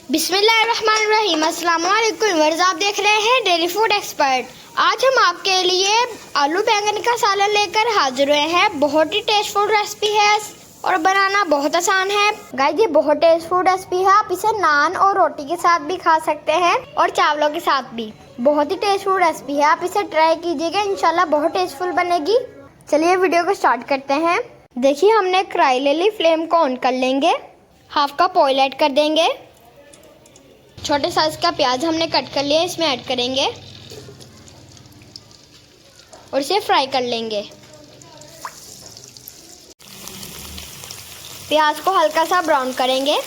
बिस्मिल्लाहिर्रहमानिर्रहीम। अस्सलाम वालेकुम वर्ज़, आप देख रहे हैं डेली फूड एक्सपर्ट। आज हम आपके लिए आलू बैंगन का सालन लेकर हाजिर हुए हैं। बहुत ही टेस्टफुल रेसिपी है और बनाना बहुत आसान है। गाइस, ये बहुत टेस्टफुल रेसिपी है। आप इसे नान और रोटी के साथ भी खा सकते हैं और चावलों के साथ भी। बहुत ही टेस्टफुल रेसिपी है, आप इसे ट्राई कीजिएगा, इंशाल्लाह बहुत टेस्टफुल बनेगी। चलिए वीडियो को स्टार्ट करते हैं। देखिए, हमने कढ़ाई ले ली, फ्लेम को ऑन कर लेंगे। हाफ कप ऑयल ऐड कर देंगे। छोटे साइज का प्याज हमने कट कर लिया, इसमें ऐड करेंगे और इसे फ्राई कर लेंगे। प्याज को हल्का सा ब्राउन करेंगे।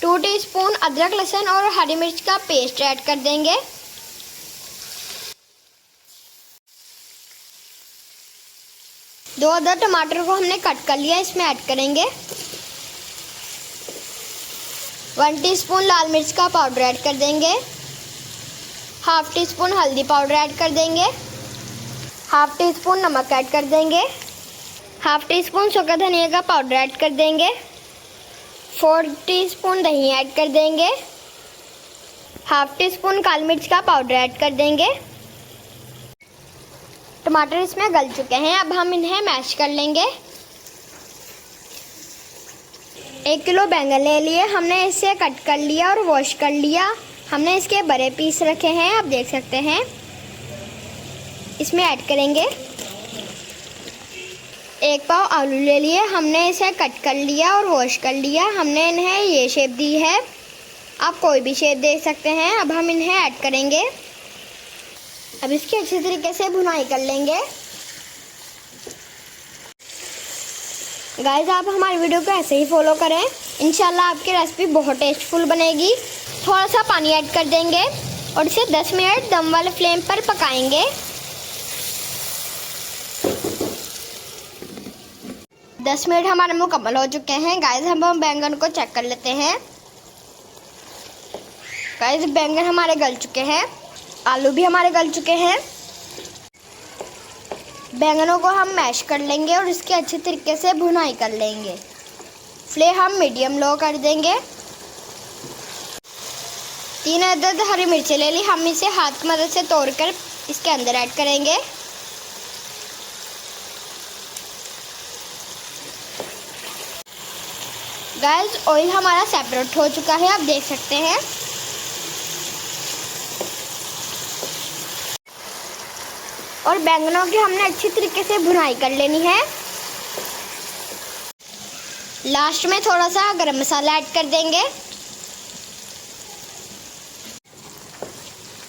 2 टीस्पून अदरक, लहसुन और हरी मिर्च का पेस्ट ऐड कर देंगे। दो अदर टमाटर को हमने कट कर लिया, इसमें ऐड करेंगे। 1 टीस्पून लाल मिर्च का पाउडर ऐड कर देंगे। हाफ टी स्पून हल्दी पाउडर ऐड कर देंगे। हाफ टी स्पून नमक ऐड कर देंगे। हाफ टी स्पून सूखा धनिया का पाउडर ऐड कर देंगे। 4 टीस्पून दही ऐड कर देंगे। हाफ टी स्पून काली मिर्च का पाउडर ऐड कर देंगे। टमाटर इसमें गल चुके हैं, अब हम इन्हें मैश कर लेंगे। 1 किलो बैंगन ले लिए, हमने इसे कट कर लिया और वॉश कर लिया। हमने इसके बड़े पीस रखे हैं, आप देख सकते हैं। इसमें ऐड करेंगे। 1 पाव आलू ले लिए, हमने इसे कट कर लिया और वॉश कर लिया। हमने इन्हें ये शेप दी है, आप कोई भी शेप दे सकते हैं। अब हम इन्हें ऐड करेंगे। अब इसकी अच्छी तरीके से भुनाई कर लेंगे। गाइस, आप हमारी वीडियो को ऐसे ही फॉलो करें, इंशाल्लाह आपकी रेसिपी बहुत टेस्टफुल बनेगी। थोड़ा सा पानी ऐड कर देंगे और इसे 10 मिनट दम वाले फ्लेम पर पकाएंगे। 10 मिनट हमारे मुकम्मल हो चुके हैं। गाइस, हम बैंगन को चेक कर लेते हैं। गाइस, बैंगन हमारे गल चुके हैं, आलू भी हमारे गल चुके हैं। बैंगनों को हम मैश कर लेंगे और इसकी अच्छे तरीके से भुनाई कर लेंगे। फ्लेम हम मीडियम लो कर देंगे। 3 अदद हरी मिर्ची ले ली, हम इसे हाथ की मदद से तोड़कर इसके अंदर ऐड करेंगे। गाइस, ऑयल हमारा सेपरेट हो चुका है, आप देख सकते हैं। और बैंगनों की हमने अच्छी तरीके से भुनाई कर लेनी है। लास्ट में थोड़ा सा गरम मसाला ऐड कर देंगे।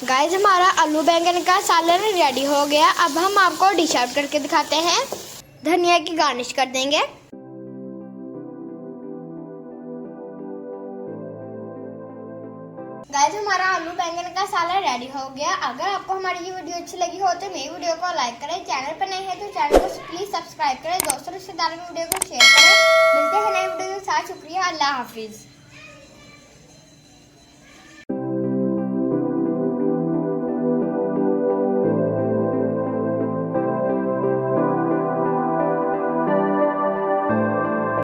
गाइस, हमारा आलू बैंगन का सालन रेडी हो गया। अब हम आपको डिश आउट करके दिखाते हैं। धनिया की गार्निश कर देंगे। गाइस, हमारा आलू बैंगन का सालन रेडी हो गया। अगर आपको हमारी ये वीडियो अच्छी लगी हो तो मेरी वीडियो को लाइक करें। चैनल पर नए हैं तो चैनल को प्लीज सब्सक्राइब करें। दोस्तों रिश्तेदारों में वीडियो को शेयर करें। मिलते हैं नई वीडियो के साथ। शुक्रिया, अल्लाह हाफिज।